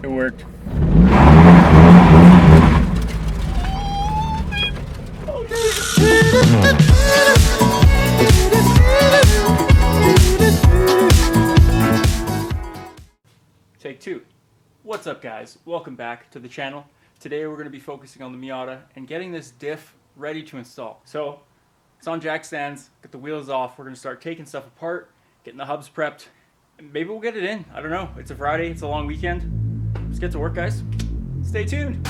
It worked. Take two. What's up, guys? Welcome back to the channel. Today we're going to be focusing on the Miata and getting this diff ready to install. So it's on jack stands, get the wheels off, we're going to start taking stuff apart, getting the hubs prepped, and maybe we'll get it in. I don't know. It's a Friday, it's a long weekend. Let's get to work, guys. Stay tuned.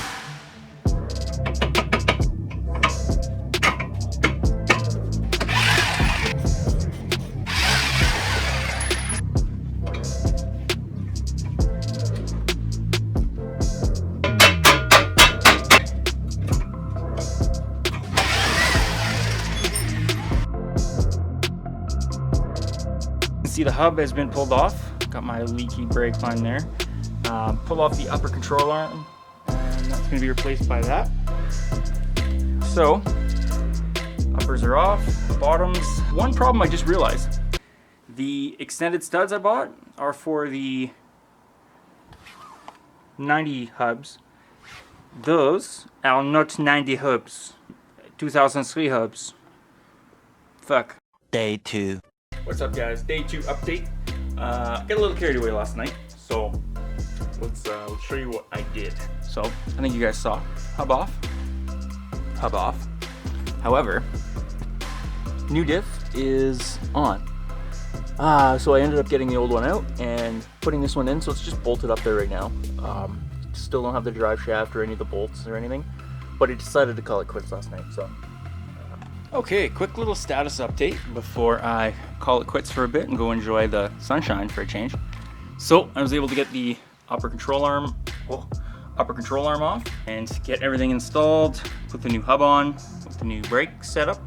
See, the hub has been pulled off. Got my leaky brake line there. Pull off the upper control arm, and that's going to be replaced by that. So, uppers are off, bottoms. One problem I just realized: the extended studs I bought are for the 90 hubs. Those are not 90 hubs. 2003 hubs. Fuck. Day 2. What's up, guys? Day 2 update. Got a little carried away last night, so let's show you what I did. So I think you guys saw hub off. However, new diff is on. So I ended up getting the old one out and putting this one in. So it's just bolted up there right now. Still don't have the drive shaft or any of the bolts or anything, but I decided to call it quits last night. So. Okay, quick little status update before I call it quits for a bit and go enjoy the sunshine for a change. So I was able to get the upper control arm off and get everything installed, put the new hub on, with the new brake setup.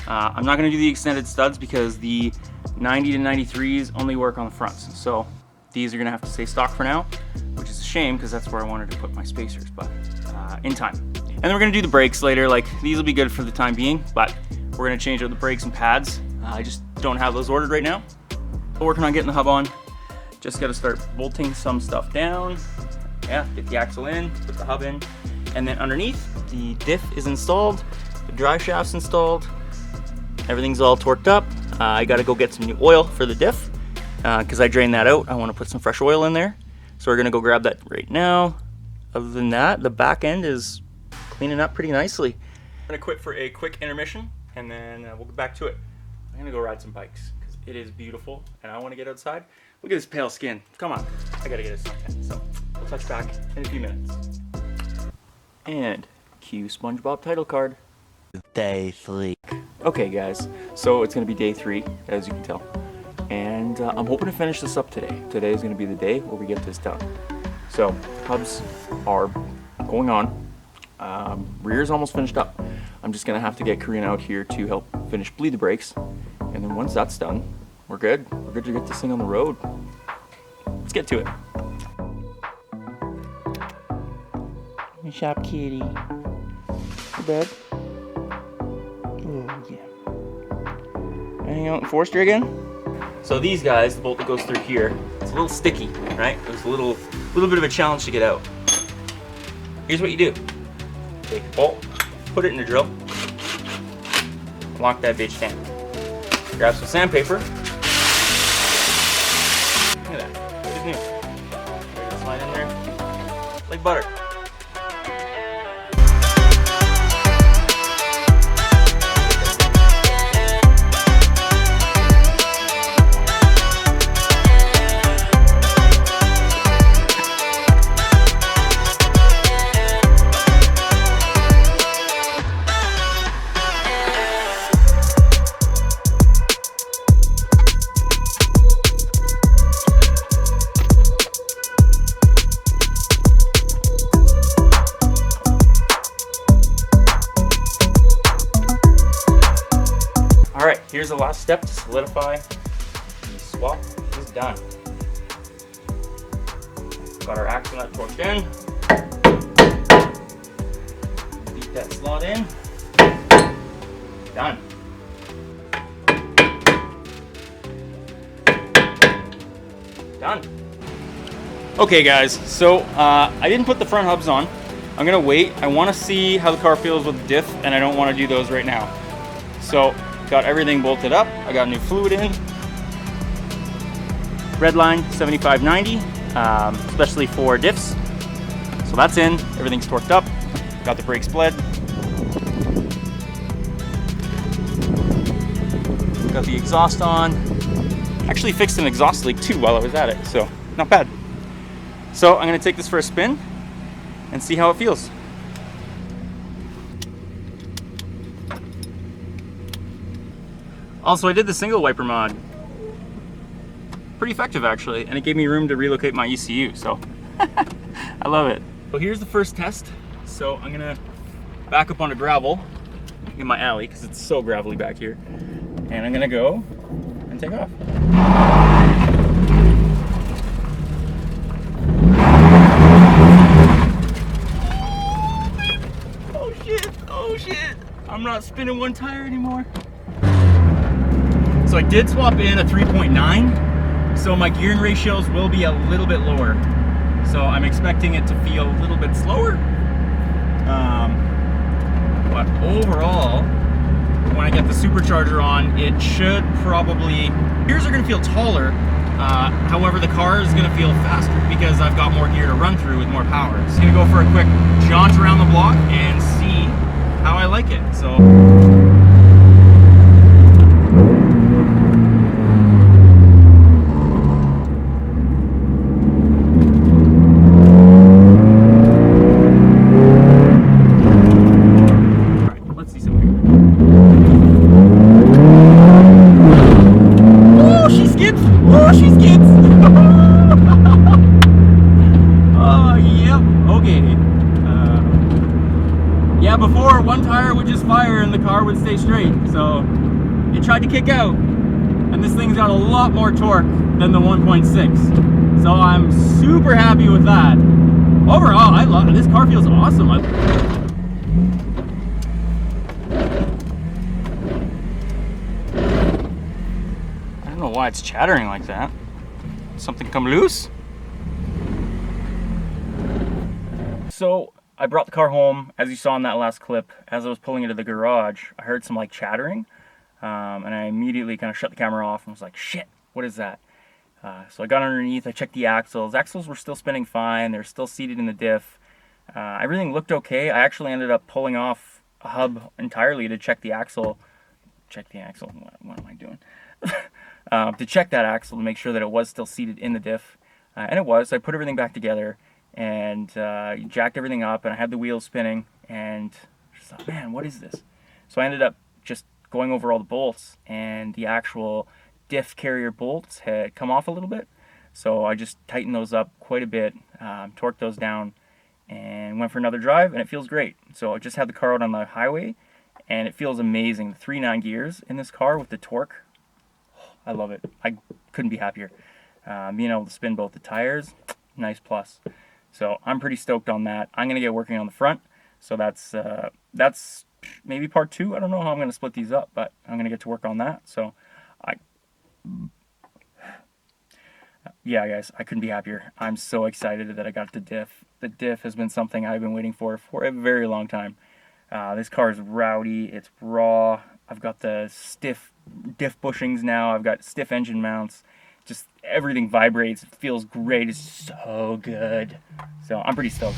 I'm not going to do the extended studs because the 90 to 93s only work on the fronts. So these are going to have to stay stock for now, which is a shame because that's where I wanted to put my spacers, but in time. And then we're going to do the brakes later. Like, these will be good for the time being, but we're going to change out the brakes and pads. I just don't have those ordered right now. But working on getting the hub on. Just got to start bolting some stuff down. Yeah, get the axle in, put the hub in. And then underneath, the diff is installed. The drive shaft's installed. Everything's all torqued up. I got to go get some new oil for the diff because I drained that out. I want to put some fresh oil in there. So we're going to go grab that right now. Other than that, the back end is cleaning up pretty nicely. I'm gonna quit for a quick intermission and then we'll get back to it. I'm gonna go ride some bikes because it is beautiful and I want to get outside. Look at this pale skin. Come on, I gotta get a suntan. So we'll touch back in a few minutes. And cue SpongeBob title card. Day 3. Okay, guys, so it's gonna be day 3, as you can tell, and I'm hoping to finish this up today. Today is gonna be the day where we get this done. So hubs are going on. Rear's almost finished up. I'm just gonna have to get Korean out here to help finish bleed the brakes, and then once that's done, we're good. We're good to get this thing on the road. Let's get to it. Good job, kitty. Good bed. Oh yeah. Hang out in Forester again. So these guys, the bolt that goes through here, it's a little sticky, right? It was a little bit of a challenge to get out. Here's what you do. Take the bolt, put it in the drill, lock that bitch down. Grab some sandpaper. Look at that. It's new. Slide in there like butter. Alright, here's the last step to solidify. The swap is done. Got our axle nut torqued in. Beat that slot in. Done. Done. Okay guys, so I didn't put the front hubs on. I'm gonna wait. I wanna see how the car feels with the diff, and I don't wanna do those right now. So, got everything bolted up. I got new fluid in. Redline 7590, especially for diffs. So that's in, everything's torqued up. Got the brakes bled. Got the exhaust on. Actually fixed an exhaust leak too while I was at it, so not bad. So I'm gonna take this for a spin and see how it feels. Also, I did the single wiper mod. Pretty effective actually, and it gave me room to relocate my ECU, so I love it. So here's the first test. So I'm gonna back up onto gravel in my alley because it's so gravelly back here, and I'm gonna go and take off. Oh shit, I'm not spinning one tire anymore. So I did swap in a 3.9, so my gearing ratios will be a little bit lower. So I'm expecting it to feel a little bit slower. But overall, when I get the supercharger on, it should probably, gears are gonna feel taller. However, the car is gonna feel faster because I've got more gear to run through with more power. Just gonna go for a quick jaunt around the block and see how I like it. So before, one tire would just fire and the car would stay straight. So it tried to kick out, and this thing's got a lot more torque than the 1.6. So I'm super happy with that. Overall, I love it. This car feels awesome. I don't know why it's chattering like that. Something come loose? So I brought the car home, as you saw in that last clip. As I was pulling into the garage, I heard some like chattering, and I immediately kind of shut the camera off and was like, shit, what is that? So I got underneath, I checked the axles. Axles were still spinning fine, they're still seated in the diff. Everything looked okay. I actually ended up pulling off a hub entirely to check the axle. What am I doing? To check that axle to make sure that it was still seated in the diff. And it was. So I put everything back together and jacked everything up, and I had the wheels spinning, and just thought, man, what is this? So I ended up just going over all the bolts, and the actual diff carrier bolts had come off a little bit. So I just tightened those up quite a bit, torqued those down, and went for another drive, and it feels great. So I just had the car out on the highway, and it feels amazing. The 3.9 gears in this car with the torque, I love it. I couldn't be happier. Being able to spin both the tires, nice plus. So I'm pretty stoked on that. I'm gonna get working on the front. So that's maybe part 2. I don't know how I'm gonna split these up, but I'm gonna get to work on that. So yeah, guys, I couldn't be happier. I'm so excited that I got the diff. The diff has been something I've been waiting for a very long time. This car is rowdy. It's raw. I've got the stiff diff bushings now. I've got stiff engine mounts. Just everything vibrates. It feels great. It's so good. So I'm pretty stoked.